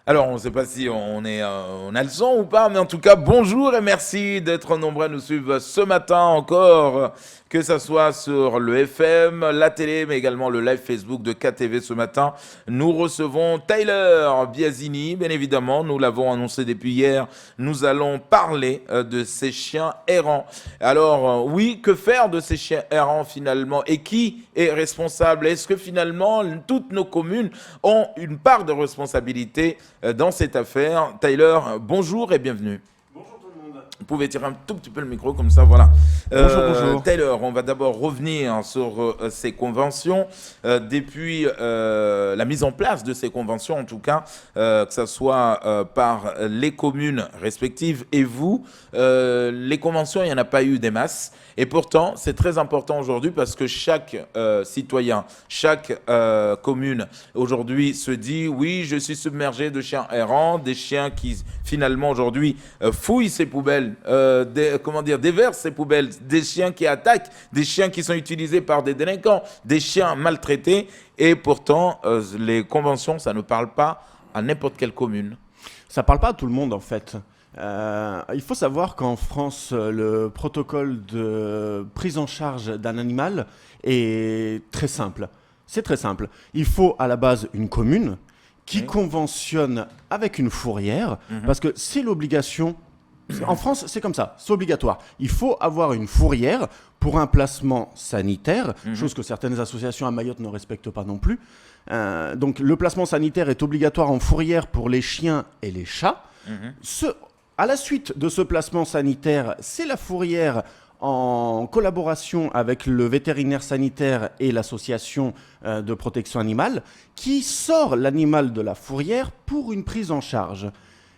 Alors, on ne sait pas si on a le son ou pas, mais en tout cas, bonjour et merci d'être nombreux à nous suivre ce matin encore, que ce soit sur le FM, la télé, mais également le live Facebook de KTV ce matin. Nous recevons Tyler Biasini, bien évidemment, nous l'avons annoncé depuis hier, nous allons parler de ces chiens errants. Alors, oui, que faire de ces chiens errants finalement et qui est responsable? Est-ce que finalement, toutes nos communes ont une part de responsabilité dans cette affaire? Tyler, bonjour et bienvenue. Bonjour tout le monde. Vous pouvez tirer un tout petit peu le micro comme ça, voilà. Bonjour. Tyler, on va d'abord revenir sur ces conventions. Depuis la mise en place de ces conventions, en tout cas, que ce soit par les communes respectives et vous, les conventions, il n'y en a pas eu des masses. Et pourtant, c'est très important aujourd'hui parce que chaque citoyen, chaque commune aujourd'hui se dit oui, je suis submergé de chiens errants, des chiens qui finalement aujourd'hui fouillent ces poubelles, déversent ces poubelles, des chiens qui attaquent, des chiens qui sont utilisés par des délinquants, des chiens maltraités. Et pourtant, les conventions, ça ne parle pas à n'importe quelle commune. Ça parle pas à tout le monde en fait. Il faut savoir qu'en France, le protocole de prise en charge d'un animal est très simple. C'est très simple. Il faut à la base une commune qui conventionne avec une fourrière, parce que c'est l'obligation. En France, c'est comme ça, c'est obligatoire. Il faut avoir une fourrière pour un placement sanitaire, chose que certaines associations à Mayotte ne respectent pas non plus. Donc le placement sanitaire est obligatoire en fourrière pour les chiens et les chats. À la suite de ce placement sanitaire, c'est la fourrière en collaboration avec le vétérinaire sanitaire et l'association de protection animale qui sort l'animal de la fourrière pour une prise en charge.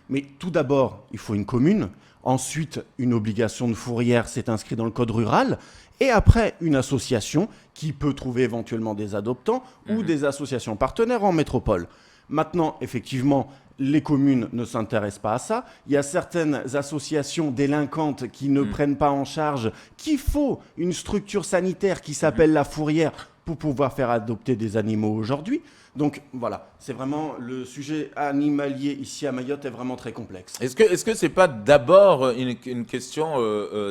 Mais tout d'abord, il faut une commune. Ensuite, une obligation de fourrière, c'est inscrit dans le code rural. Et après, une association qui peut trouver éventuellement des adoptants ou des associations partenaires en métropole. Maintenant, effectivement, les communes ne s'intéressent pas à ça. Il y a certaines associations délinquantes qui ne prennent pas en charge qu'il faut une structure sanitaire qui s'appelle la fourrière pour pouvoir faire adopter des animaux aujourd'hui. Donc voilà, c'est vraiment le sujet animalier ici à Mayotte est vraiment très complexe. Est-ce que c'est pas d'abord une question,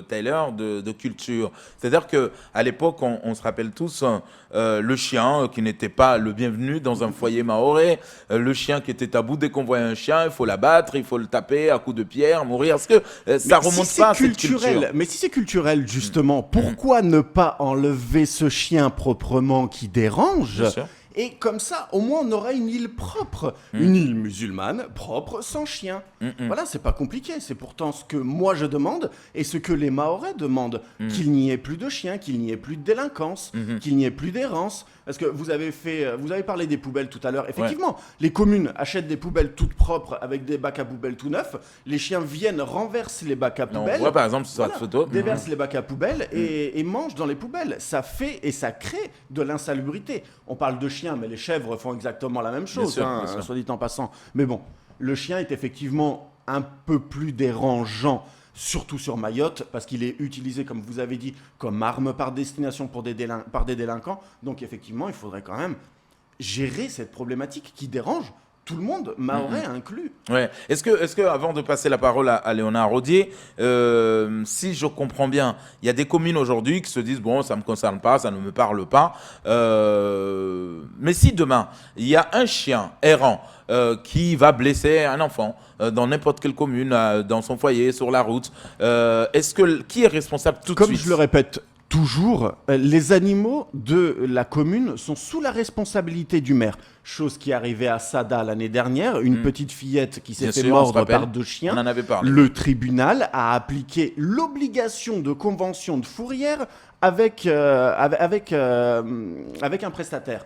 Tyler, de culture? C'est-à-dire que à l'époque, on se rappelle tous le chien qui n'était pas le bienvenu dans un foyer mahorais, le chien qui était tabou. Dès qu'on voit un chien, il faut l'abattre, il faut le taper à coups de pierre, mourir. Est-ce que ça remonte pas à cette culture? Mais si c'est culturel, justement, pourquoi ne pas enlever ce chien proprement qui dérange? Bien sûr. Et comme ça, au moins, on aura une île propre, une île musulmane propre, sans chien. Voilà, c'est pas compliqué. C'est pourtant ce que moi je demande et ce que les Mahorais demandent. Qu'il n'y ait plus de chiens, qu'il n'y ait plus de délinquance, qu'il n'y ait plus d'errance. Parce que vous avez parlé des poubelles tout à l'heure. Effectivement, les communes achètent des poubelles toutes propres avec des bacs à poubelles tout neufs. Les chiens viennent, renversent les bacs à poubelles. On voit par exemple sur cette photo. Déversent les bacs à poubelles et mangent dans les poubelles. Ça fait et ça crée de l'insalubrité. On parle de chiens, mais les chèvres font exactement la même chose, bien sûr. Soit dit en passant. Mais bon, le chien est effectivement un peu plus dérangeant, surtout sur Mayotte, parce qu'il est utilisé, comme vous avez dit, comme arme par destination par des délinquants. Donc effectivement, il faudrait quand même gérer cette problématique qui dérange tout le monde, mahorais inclus. Ouais. Est-ce que, avant de passer la parole à Léonard Rodier, si je comprends bien, il y a des communes aujourd'hui qui se disent bon, ça me concerne pas, ça ne me parle pas. Mais si demain il y a un chien errant qui va blesser un enfant dans n'importe quelle commune, dans son foyer, sur la route, qui est responsable tout de suite? Comme je le répète toujours, les animaux de la commune sont sous la responsabilité du maire. Chose qui est arrivée à Sada l'année dernière, une petite fillette qui s'est fait mordre par 2 chiens. On en avait parlé. Le tribunal a appliqué l'obligation de convention de fourrière avec un prestataire.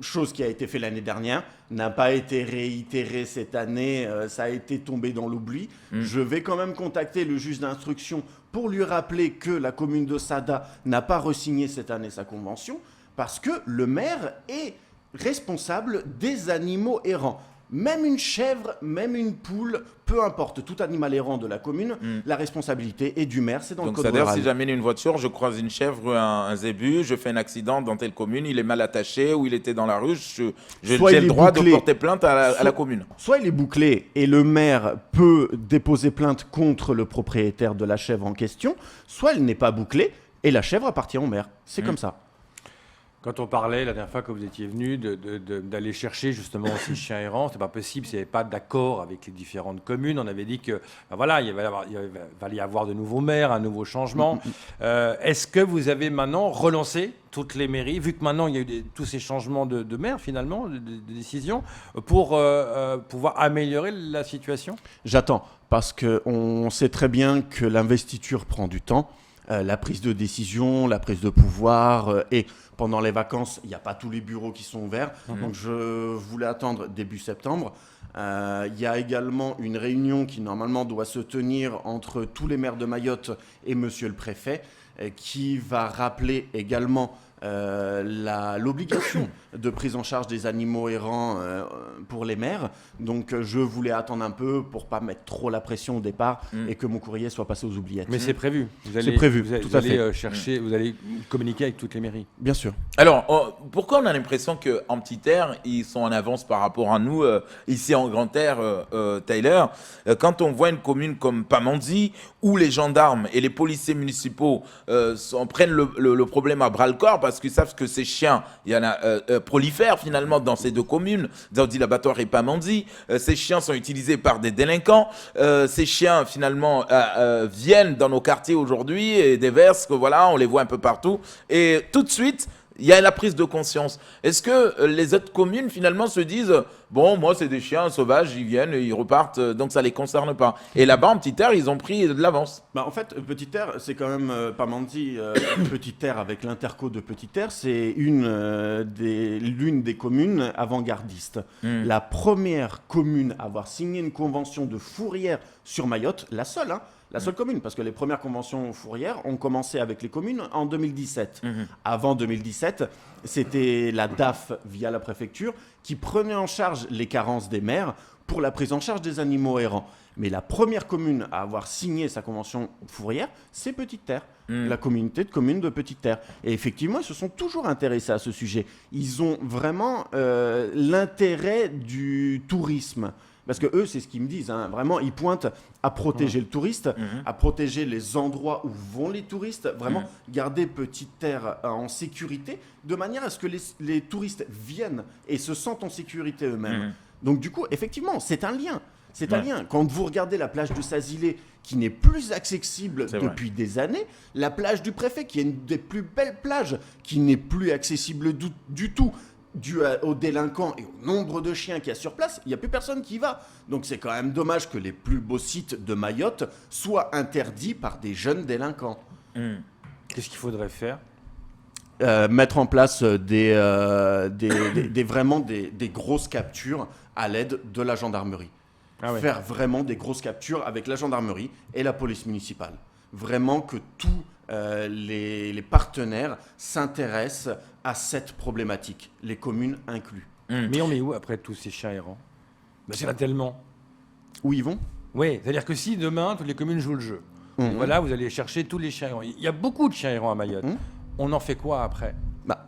Chose qui a été faite l'année dernière, n'a pas été réitérée cette année, ça a été tombé dans l'oubli. Je vais quand même contacter le juge d'instruction pour lui rappeler que la commune de Sada n'a pas re-signé cette année sa convention, parce que le maire est responsable des animaux errants. même une chèvre, même une poule, peu importe, tout animal errant de la commune, la responsabilité est du maire, c'est dans le Donc, code c'est-à-dire, rural. si j'amène une voiture, je croise une chèvre, un zébu, je fais un accident dans telle commune, il est mal attaché ou il était dans la rue, j'ai Soit il le est droit bouclé. de porter plainte à la commune. Soit il est bouclé et le maire peut déposer plainte contre le propriétaire de la chèvre en question, soit il n'est pas bouclé et la chèvre appartient au maire. C'est comme ça. Quand on parlait la dernière fois que vous étiez venu d'aller chercher justement ces chiens errants, c'était pas possible s'il n'y avait pas d'accord avec les différentes communes. On avait dit que ben voilà, il va y avoir de nouveaux maires, un nouveau changement. Est-ce que vous avez maintenant relancé toutes les mairies, vu que maintenant il y a eu tous ces changements de maires finalement, de décisions, pour pouvoir améliorer la situation? J'attends, parce qu'on sait très bien que l'investiture prend du temps. La prise de décision, la prise de pouvoir, et pendant les vacances, il n'y a pas tous les bureaux qui sont ouverts. Donc je voulais attendre début septembre. Il y a également une réunion qui normalement doit se tenir entre tous les maires de Mayotte et monsieur le préfet, qui va rappeler également l'obligation de prise en charge des animaux errants pour les maires. Donc je voulais attendre un peu pour pas mettre trop la pression au départ et que mon courrier soit passé aux oubliettes. Mais c'est prévu. C'est prévu, tout à fait. Chercher, vous allez communiquer avec toutes les mairies. Bien sûr. Alors, pourquoi on a l'impression qu'en petite air, ils sont en avance par rapport à nous, ici en grand air, Tyler, quand on voit une commune comme Pamandzi, où les gendarmes et les policiers municipaux prennent le problème à bras-le-corps, parce qu'ils savent que ces chiens, il y en a prolifèrent finalement dans ces deux communes, Dzaoudzi l'Abattoir et Pamandzi. Ces chiens sont utilisés par des délinquants. Ces chiens finalement viennent dans nos quartiers aujourd'hui et déversent, que voilà, on les voit un peu partout. Et tout de suite, il y a la prise de conscience. Est-ce que les autres communes finalement se disent bon, moi c'est des chiens sauvages, ils viennent, ils repartent, donc ça les concerne pas. Et là-bas en Petite Terre, ils ont pris de l'avance. Bah, en fait, Petite Terre, c'est quand même Pamandzi, Petite Terre avec l'interco de Petite Terre, c'est l'une des communes avant-gardistes. La première commune à avoir signé une convention de fourrière sur Mayotte, la seule commune, parce que les premières conventions fourrières ont commencé avec les communes en 2017. Avant 2017, c'était la DAF via la préfecture qui prenait en charge les carences des maires pour la prise en charge des animaux errants. Mais la première commune à avoir signé sa convention fourrière, c'est Petite Terre, la communauté de communes de Petite Terre. Et effectivement, ils se sont toujours intéressés à ce sujet. Ils ont vraiment l'intérêt du tourisme. Parce que eux, c'est ce qu'ils me disent, vraiment, ils pointent à protéger le touriste, à protéger les endroits où vont les touristes, vraiment garder Petite Terre en sécurité, de manière à ce que les touristes viennent et se sentent en sécurité eux-mêmes. Donc du coup, effectivement, c'est un lien. C'est un lien. Quand vous regardez la plage de Sazilé, qui n'est plus accessible depuis des années, la plage du préfet, qui est une des plus belles plages, qui n'est plus accessible du tout, dû aux délinquants et au nombre de chiens qu'il y a sur place, il n'y a plus personne qui y va. Donc c'est quand même dommage que les plus beaux sites de Mayotte soient interdits par des jeunes délinquants. Qu'est-ce qu'il faudrait faire? Mettre en place vraiment des grosses captures à l'aide de la gendarmerie. Faire vraiment des grosses captures avec la gendarmerie et la police municipale. Vraiment que tous les partenaires s'intéressent à cette problématique, les communes inclus. Mais on met où après tous ces chiens errants? C'est là tellement. Où ils vont? Oui, c'est-à-dire que si demain, toutes les communes jouent le jeu, voilà, vous allez chercher tous les chiens errants. Il y a beaucoup de chiens errants à Mayotte. On en fait quoi après?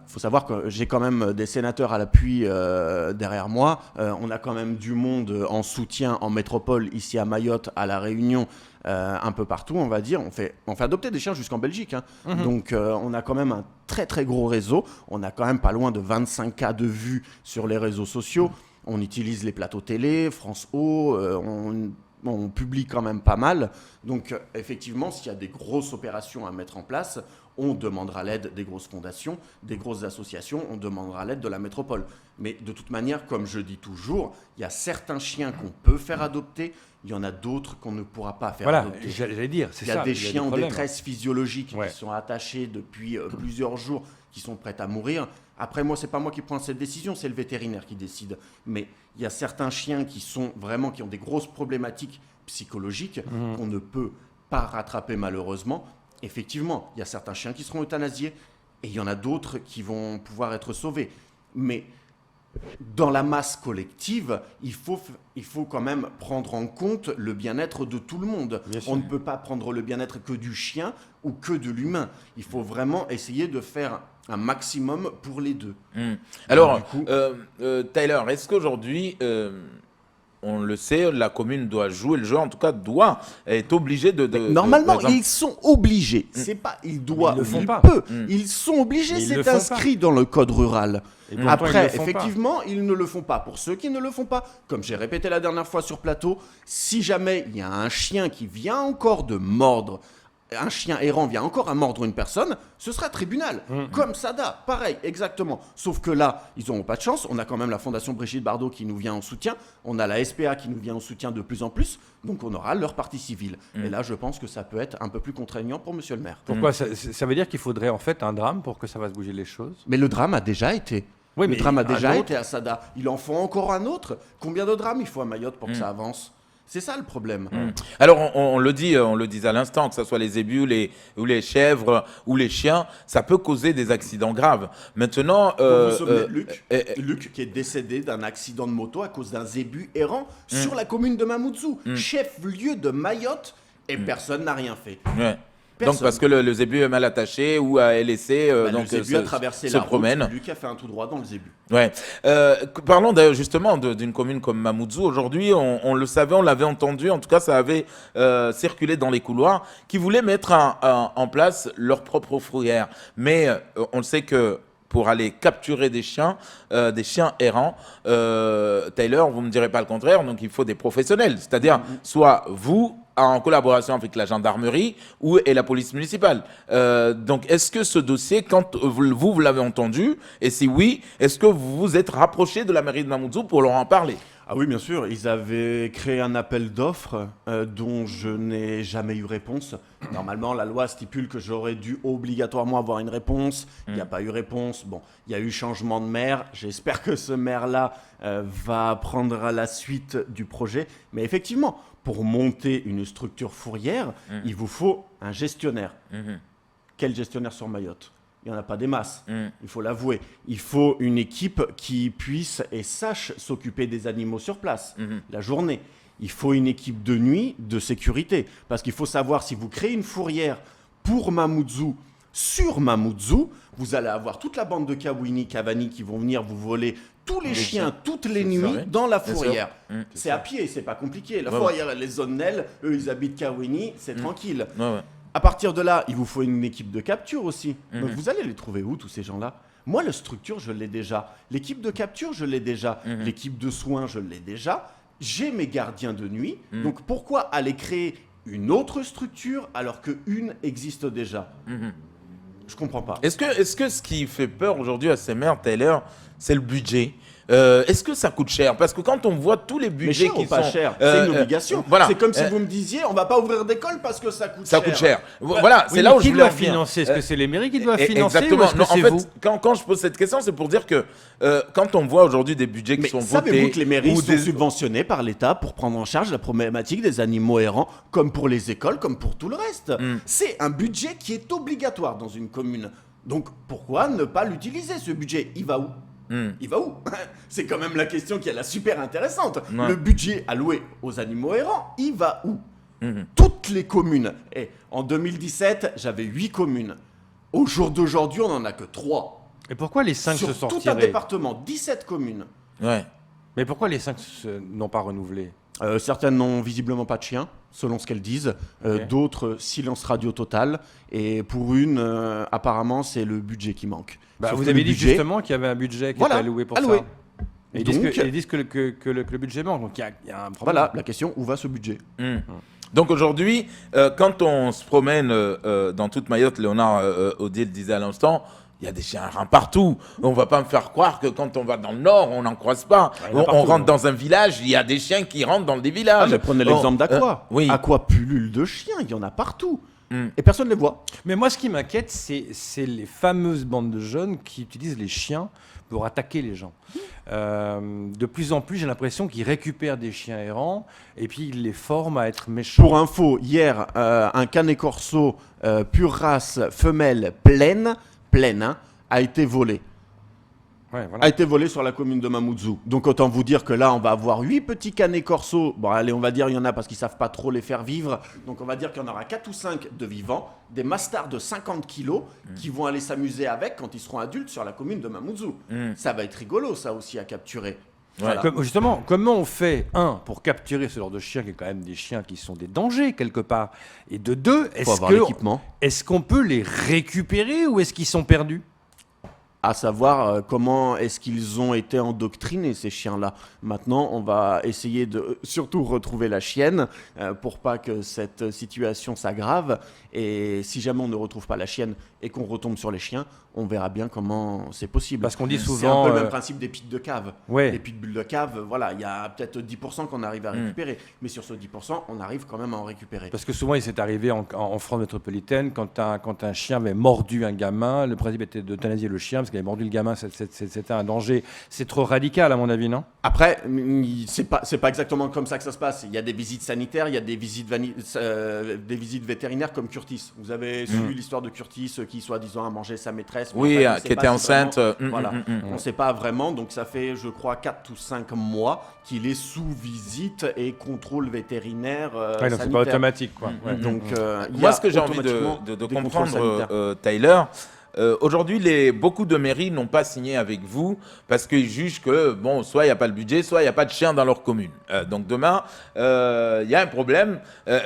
Faut savoir que j'ai quand même des sénateurs à l'appui derrière moi. On a quand même du monde en soutien en métropole, ici à Mayotte, à La Réunion, un peu partout, on va dire. On fait adopter des chiens jusqu'en Belgique. Donc on a quand même un très très gros réseau. On a quand même pas loin de 25 cas de vues sur les réseaux sociaux. On utilise les plateaux télé, France O, on publie quand même pas mal. Donc effectivement, s'il y a des grosses opérations à mettre en place, on demandera l'aide des grosses fondations, des grosses associations, on demandera l'aide de la métropole. Mais de toute manière, comme je dis toujours, il y a certains chiens qu'on peut faire adopter, il y en a d'autres qu'on ne pourra pas faire adopter. Voilà, j'allais dire, c'est ça. Il y a des chiens en détresse physiologique qui sont attachés depuis plusieurs jours, qui sont prêts à mourir. Après, moi, c'est pas moi qui prends cette décision, c'est le vétérinaire qui décide. Mais il y a certains chiens qui ont des grosses problématiques psychologiques qu'on ne peut pas rattraper malheureusement. Effectivement, il y a certains chiens qui seront euthanasiés et il y en a d'autres qui vont pouvoir être sauvés. Mais dans la masse collective, il faut quand même prendre en compte le bien-être de tout le monde. On ne peut pas prendre le bien-être que du chien ou que de l'humain. Il faut vraiment essayer de faire un maximum pour les deux. Alors, du coup, Tyler, est-ce qu'aujourd'hui, on le sait, la commune doit jouer le jeu, en tout cas est obligée normalement, par exemple- ils sont obligés. C'est pas ils doivent, Ils le font ils pas. peuvent. Ils sont obligés, Mais ils le c'est font inscrit dans le code rural. Et pourtant, ils Après, le font pas. effectivement, ils ne le font pas. Pour ceux qui ne le font pas, comme j'ai répété la dernière fois sur plateau, si jamais il y a un chien qui vient encore de mordre, un chien errant vient encore à mordre une personne, ce sera tribunal. Comme Sada, pareil, exactement. Sauf que là, ils n'auront pas de chance. On a quand même la Fondation Brigitte Bardot qui nous vient en soutien. On a la SPA qui nous vient en soutien de plus en plus. Donc on aura leur partie civile. Et là, je pense que ça peut être un peu plus contraignant pour monsieur le maire. Pourquoi ça veut dire qu'il faudrait en fait un drame pour que ça fasse bouger les choses? Mais le drame a déjà été. Oui, Le mais drame a un déjà autre- été à Sada. Il en faut encore un autre. Combien de drames il faut à Mayotte pour que ça avance? C'est ça le problème. Alors, on le disait à l'instant, que ce soit les zébus, ou les chèvres, ou les chiens, ça peut causer des accidents graves. Maintenant, Vous vous souvenez de Luc qui est décédé d'un accident de moto à cause d'un zébu errant sur la commune de Mamoudzou, chef-lieu de Mayotte, et personne n'a rien fait. ouais. Donc, Personne. parce que le zébu est mal attaché ou est laissé, Le zébu a traversé se la promène. route, Luc a fait un tout droit dans le zébu. Ouais. Parlons d'ailleurs justement d'une commune comme Mamoudzou. Aujourd'hui, on le savait, on l'avait entendu, en tout cas ça avait circulé dans les couloirs, qui voulaient mettre en place leur propre fourrière. Mais on le sait que pour aller capturer des chiens errants, Taylor, vous ne me direz pas le contraire, donc il faut des professionnels. C'est-à-dire, soit vous, en collaboration avec la gendarmerie et la police municipale. Donc, est-ce que ce dossier, quand vous l'avez entendu, et si oui, est-ce que vous vous êtes rapproché de la mairie de Mamoudzou pour leur en parler? Ah oui, bien sûr, ils avaient créé un appel d'offres dont je n'ai jamais eu réponse. Normalement, la loi stipule que j'aurais dû obligatoirement avoir une réponse. Il n'y a pas eu réponse. Bon, il y a eu changement de maire. J'espère que ce maire-là va prendre la suite du projet. Mais effectivement, pour monter une structure fourrière, il vous faut un gestionnaire. Quel gestionnaire sur Mayotte? Il n'y en a pas des masses, il faut l'avouer. Il faut une équipe qui puisse et sache s'occuper des animaux sur place, la journée. Il faut une équipe de nuit, de sécurité. Parce qu'il faut savoir, si vous créez une fourrière pour Mamoudzou, sur Mamoudzou, vous allez avoir toute la bande de Kawini, Cavani qui vont venir vous voler tous les chiens, toutes les nuits vrai. dans la Bien fourrière. sûr. C'est à pied, c'est pas compliqué. La Ouais, fourrière, elle est zonnelle, eux ils habitent Kawini, c'est tranquille. Ouais. À partir de là, il vous faut une équipe de capture aussi. Donc vous allez les trouver où, tous ces gens-là? Moi, la structure, je l'ai déjà. L'équipe de capture, je l'ai déjà. L'équipe de soins, je l'ai déjà. J'ai mes gardiens de nuit. Donc pourquoi aller créer une autre structure alors qu'une existe déjà? Je comprends pas. Est-ce que ce qui fait peur aujourd'hui à ces maires, Taylor, c'est le budget? Est-ce que ça coûte cher? Parce que quand on voit tous les Mais budgets cher qui ou pas sont... cher, c'est une obligation. Voilà. C'est comme si vous me disiez, on va pas ouvrir d'école parce que ça coûte Ça cher. coûte cher. Voilà, Oui, c'est là mais où je qui voulais doit en venir. financer? Est-ce que c'est les mairies qui doivent financer Exactement. ou est-ce que Non, en c'est fait, vous? quand je pose cette question, c'est pour dire que quand on voit aujourd'hui des budgets qui Mais sont savez-vous votés... que les mairies ou sont des- subventionnées par l'État pour prendre en charge la problématique des animaux errants, comme pour les écoles, comme pour tout le reste? C'est un budget qui est obligatoire dans une commune. Donc pourquoi ne pas l'utiliser, ce budget? Il va où? Il va où? C'est quand même la question qui est la super intéressante. Ouais. Le budget alloué aux animaux errants, il va où? Toutes les communes. Et en 2017, j'avais 8 communes. Au jour d'aujourd'hui, on n'en a que 3. Et pourquoi les 5 Sur se tout un sortiraient? département, 17 communes. Ouais. Mais pourquoi les 5 n'ont pas renouvelé? Certaines n'ont visiblement pas de chien, selon ce qu'elles disent. Ok. D'autres, silence radio total. Et pour une, apparemment, c'est le budget qui manque. Bah, Sauf vous que avez le dit budget- justement qu'il y avait un budget qui Voilà, était alloué pour alloué. ça. Et ils Donc- disent que le budget manque. Donc il y a un problème. Voilà, la question, où va ce budget? Donc aujourd'hui, quand on se promène dans toute Mayotte, Léonard Odile disait à l'instant, il y a des chiens errants partout. On ne va pas me faire croire que quand on va dans le nord, on n'en croise pas. il y en a On partout, rentre hein. dans un village, il y a des chiens qui rentrent dans des Ah, villages. mais prenez l'exemple d'Aqua. oui. Aqua pullule de chiens, il y en a partout. Et personne ne les voit. Mais moi, ce qui m'inquiète, c'est les fameuses bandes de jeunes qui utilisent les chiens pour attaquer les gens. De plus en plus, j'ai l'impression qu'ils récupèrent des chiens errants et puis ils les forment à être méchants. Pour info, hier, un canet corso pure race femelle pleine, hein, a été volé. Ouais, voilà. a été volé sur la commune de Mamoudzou. Donc autant vous dire que là, on va avoir 8 petits canets corso. Bon, allez, on va dire il y en a parce qu'ils savent pas trop les faire vivre. Donc on va dire qu'il y en aura 4 ou 5 de vivants, des mastards de 50 kilos qui vont aller s'amuser avec quand ils seront adultes sur la commune de Mamoudzou. Ça va être rigolo, ça aussi, à capturer. Voilà. Justement, comment on fait, pour capturer ce genre de chiens, qui est quand même des chiens qui sont des dangers quelque part, et de deux, est-ce qu'on peut les récupérer ou est-ce qu'ils sont perdus? À savoir comment est-ce qu'ils ont été endoctrinés, ces chiens-là. Maintenant, on va essayer de surtout retrouver la chienne pour pas que cette situation s'aggrave. Et si jamais on ne retrouve pas la chienne et qu'on retombe sur les chiens, on verra bien comment c'est possible. Parce qu'on dit souvent... C'est un peu le même principe des pics de cave. Ouais. Les pitbulls de cave, voilà, il y a peut-être 10% qu'on arrive à récupérer. Mais sur ce 10%, on arrive quand même à en récupérer. Parce que souvent, il s'est arrivé en France métropolitaine, quand un chien avait mordu un gamin, le principe était d'euthanasier le chien, parce qu'il avait mordu le gamin, c'était un danger. C'est trop radical, à mon avis, non? Après, c'est pas exactement comme ça que ça se passe. Il y a des visites sanitaires, il y a des visites vétérinaires comme Curtis. Vous avez suivi l'histoire de Curtis qui, soi-disant, a mangé sa maîtresse. Oui, qui était enceinte. Voilà. On ne sait pas vraiment. Donc, ça fait, je crois, 4 ou 5 mois qu'il est sous visite et contrôle vétérinaire donc sanitaire. c'est pas automatique, quoi. Donc, moi, ce que j'ai envie de comprendre, Tyler, aujourd'hui, beaucoup de mairies n'ont pas signé avec vous parce qu'ils jugent que, bon, soit il n'y a pas le budget, soit il n'y a pas de chiens dans leur commune. Donc demain, il y a un problème.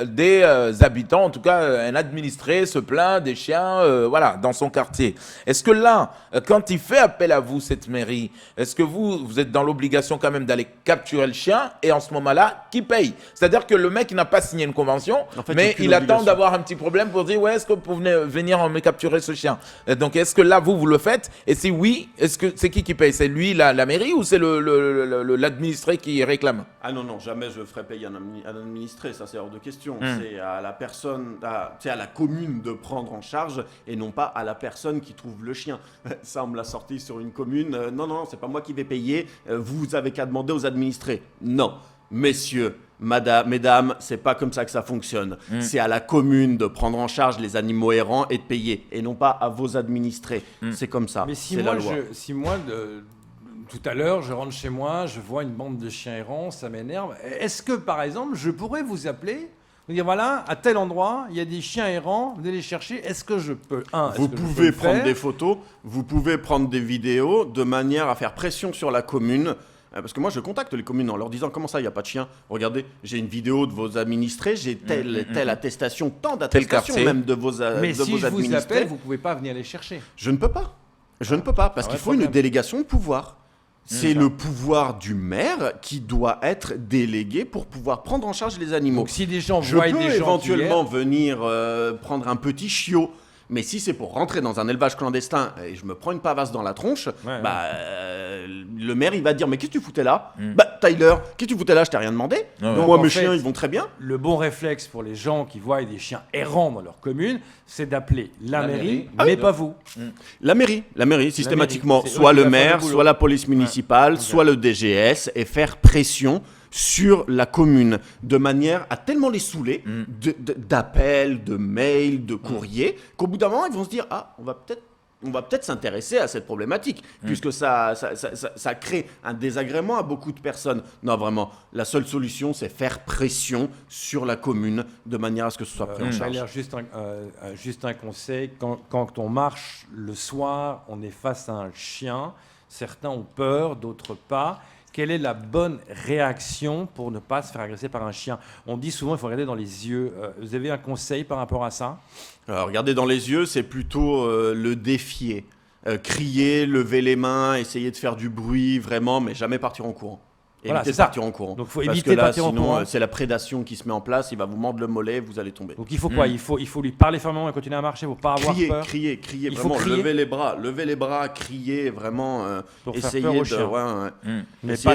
Des habitants, en tout cas, un administré se plaint des chiens voilà, dans son quartier. Est-ce que là, quand il fait appel à vous, cette mairie, est-ce que vous êtes dans l'obligation quand même d'aller capturer le chien et en ce moment-là, qui paye? C'est-à-dire que le mec n'a pas signé une convention, en fait, mais il attend d'avoir un petit problème pour dire, ouais, est-ce que vous pouvez venir me capturer ce chien? Donc, est-ce que là, vous le faites? Et si oui, est-ce que c'est qui paye? C'est lui, la mairie, ou c'est l'administré qui réclame? Ah non, jamais je ferai payer un administré, ça c'est hors de question. C'est à la personne, c'est à la commune de prendre en charge et non pas à la personne qui trouve le chien. Ça, on me l'a sorti sur une commune. Non, c'est pas moi qui vais payer. Vous avez qu'à demander aux administrés. Non, messieurs. Mesdames, c'est pas comme ça que ça fonctionne. C'est à la commune de prendre en charge les animaux errants et de payer, et non pas à vos administrés. C'est comme ça. Mais si c'est moi, la loi. tout à l'heure, je rentre chez moi, je vois une bande de chiens errants, ça m'énerve. Est-ce que, par exemple, je pourrais vous appeler, vous dire voilà, à tel endroit, il y a des chiens errants, vous allez les chercher. Est-ce que je peux Vous pouvez prendre des photos, vous pouvez prendre des vidéos de manière à faire pression sur la commune. Parce que moi, je contacte les communes en leur disant comment ça, il n'y a pas de chien. Regardez, j'ai une vidéo de vos administrés, j'ai telle attestation, tant d'attestations même de vos administrés. Mais si je vous appelle, vous ne pouvez pas venir les chercher. Je ne peux pas. Parce qu'il faut une délégation de pouvoir. C'est le pouvoir du maire qui doit être délégué pour pouvoir prendre en charge les animaux. Donc si des gens je peux éventuellement venir prendre un petit chiot. Mais si c'est pour rentrer dans un élevage clandestin et je me prends une pavasse dans la tronche, le maire il va dire mais qu'est-ce que tu foutais là? Tyler, qu'est-ce que tu foutais là? Je t'ai rien demandé. Moi mes chiens ils vont très bien. Le bon réflexe pour les gens qui voient des chiens errants dans leur commune, c'est d'appeler la mairie, mais pas vous. La mairie systématiquement, soit le maire, soit la police municipale, soit le DGS, et faire pression sur la commune, de manière à tellement les saouler d'appels, de mails, de courriers, qu'au bout d'un moment, ils vont se dire « Ah, on va peut-être s'intéresser à cette problématique, puisque ça crée un désagrément à beaucoup de personnes. » Non, vraiment, la seule solution, c'est faire pression sur la commune, de manière à ce que ce soit pris en charge. Juste un conseil, quand on marche le soir, on est face à un chien, certains ont peur, d'autres pas. Quelle est la bonne réaction pour ne pas se faire agresser par un chien? On dit souvent qu'il faut regarder dans les yeux. Vous avez un conseil par rapport à ça? Regarder dans les yeux, c'est plutôt le défier. Crier, lever les mains, essayer de faire du bruit, vraiment, mais jamais partir en courant. Éviter de partir en courant. Donc il faut éviter de partir en courant. Sinon, c'est la prédation qui se met en place, il va vous mordre le mollet, vous allez tomber. Donc il faut quoi? Il faut lui parler fermement et continuer à marcher, il ne faut pas avoir peur. Crier, vraiment, lever les bras, crier, vraiment, essayer de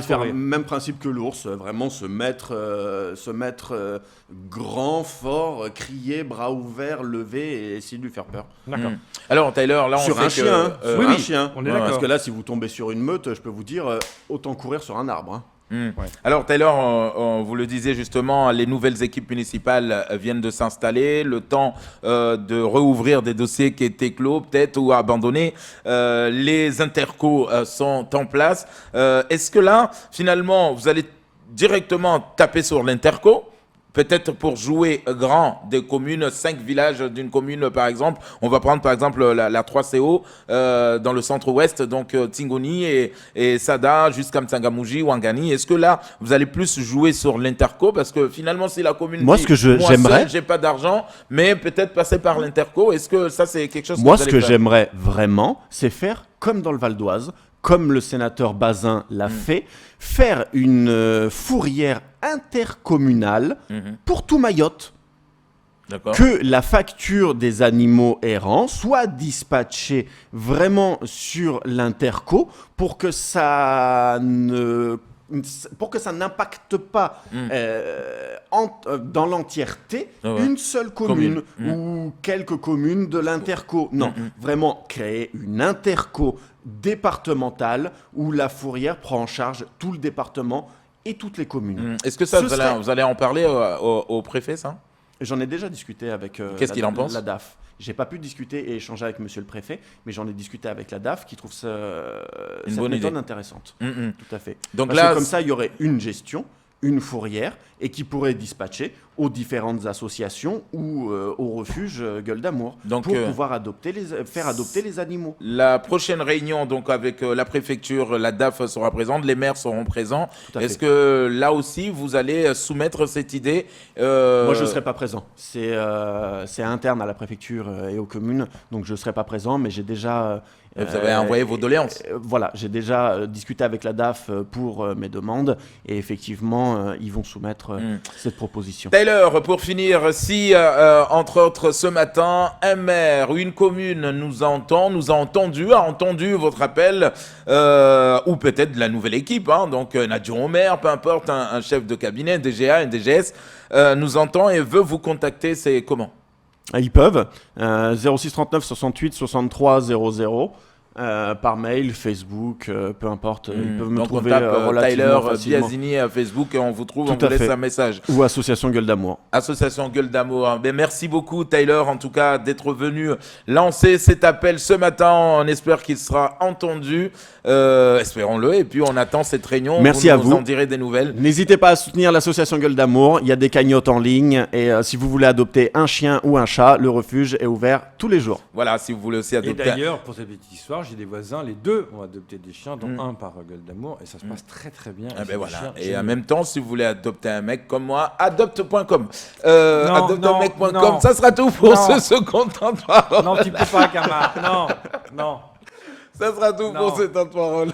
faire le même principe que l'ours, vraiment se mettre grand, fort, crier, bras ouverts, lever et essayer de lui faire peur. D'accord. Alors Tyler, là on sur sait un chien, un chien. On est d'accord. Parce que là, si vous tombez sur une meute, je peux vous dire, autant courir sur un arbre. Mm. Ouais. Alors Taylor, vous le disiez justement, les nouvelles équipes municipales viennent de s'installer, le temps de rouvrir des dossiers qui étaient clos peut-être ou abandonnés, les intercos sont en place. Est-ce que là, finalement, vous allez directement taper sur l'interco? Peut-être pour jouer grand des communes, 5 villages d'une commune par exemple. On va prendre par exemple la 3CO dans le centre-ouest, donc Tingoni et Sada jusqu'à Mtsangamouji, Ouangani. Est-ce que là, vous allez plus jouer sur l'interco? Parce que finalement, si la commune Moi, dit, ce que moi j'aimerais... seul, j'ai pas d'argent, mais peut-être passer par l'interco. Est-ce que ça, c'est quelque chose Moi, que vous ce allez que faire? j'aimerais vraiment, c'est faire comme dans le Val d'Oise, comme le sénateur Bazin l'a fait, faire une fourrière intercommunale pour tout Mayotte. D'accord. Que la facture des animaux errants soit dispatchée vraiment sur l'interco pour que ça n'impacte pas dans l'entièreté Ah ouais. une seule commune Commune. ou quelques communes de l'interco. Non, vraiment créer une interco départementale où la fourrière prend en charge tout le département et toutes les communes. Est-ce que ça, Ce serait- vous allez en parler au préfet, ça? J'en ai déjà discuté avec Qu'est-ce qu'il en pense la DAF. J'ai pas pu discuter et échanger avec monsieur le préfet, mais j'en ai discuté avec la DAF qui trouve cette bonne méthode idée. intéressante. Tout à fait. Donc Parce là, que comme ça, il y aurait une gestion, une fourrière, et qui pourrait dispatcher aux différentes associations ou au refuge Gueule d'Amour Donc, pour pouvoir faire adopter les animaux. la prochaine réunion, donc avec la préfecture, la DAF sera présente, les maires seront présents. Tout à Est-ce fait. que là aussi, vous allez soumettre cette idée Moi, je ne serai pas présent. C'est interne à la préfecture et aux communes, donc je ne serai pas présent, mais j'ai déjà... Vous avez envoyé vos doléances. Voilà, j'ai déjà discuté avec la DAF pour mes demandes, et effectivement, ils vont soumettre cette proposition. Taylor, pour finir, si, entre autres, ce matin, un maire ou une commune nous a entendu votre appel, ou peut-être de la nouvelle équipe, hein, donc un adjoint au maire, peu importe, un chef de cabinet, un DGA, un DGS, nous entend et veut vous contacter, c'est comment? Ils peuvent, 06 39 68 63 00, par mail, Facebook, peu importe, ils peuvent me Donc on trouver tape relativement Tyler facilement. Biasini à Facebook et on vous trouve, Tout on vous à laisse fait. un message. Ou Association Gueule d'Amour. Association Gueule d'Amour. Ben, merci beaucoup Tyler en tout cas d'être venu lancer cet appel ce matin. On espère qu'il sera entendu. Espérons-le. Et puis on attend cette réunion. Merci à nous vous. en direz des nouvelles. N'hésitez pas à soutenir l'association Gueule d'Amour, il y a des cagnottes en ligne, et si vous voulez adopter un chien ou un chat, le refuge est ouvert tous les jours. Voilà, si vous voulez aussi Et adopter. d'ailleurs, pour cette petite histoire, j'ai des voisins, les deux ont adopté des chiens, dont un par Gueule d'Amour, et ça se passe très très bien. Ah C'est ben des voilà. chiens Et géniaux. en même temps, si vous voulez adopter un mec comme moi, adopte.com. Non, Adopteunmec.com, non, ça sera tout pour non. ce second temps de parole. Non, tu peux pas, Camar. Non, non. Ça sera tout Non. pour ce temps de parole.